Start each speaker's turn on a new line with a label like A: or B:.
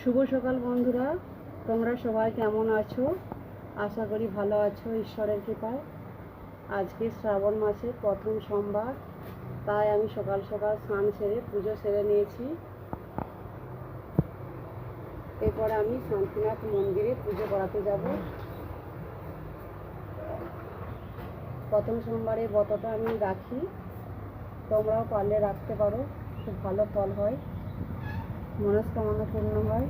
A: শুভ সকাল বন্ধুরা, তোমরা সবাই কেমন আছো? আশা করি ভালো আছো ঈশ্বরের কৃপায়। আজকে শ্রাবণ মাসের প্রথম সোমবার, তাই আমি সকাল সকাল স্নান সেরে পুজো সেরে নিয়েছি। এরপর আমি শান্তিনাথ মন্দিরে পুজো করাতে যাব। প্রথম সোমবারে ব্রতটা আমি রাখি, তোমরাও পারলে রাখতে পারো, খুব ভালো ফল হয়, মনস্কামনা পূর্ণ হয়।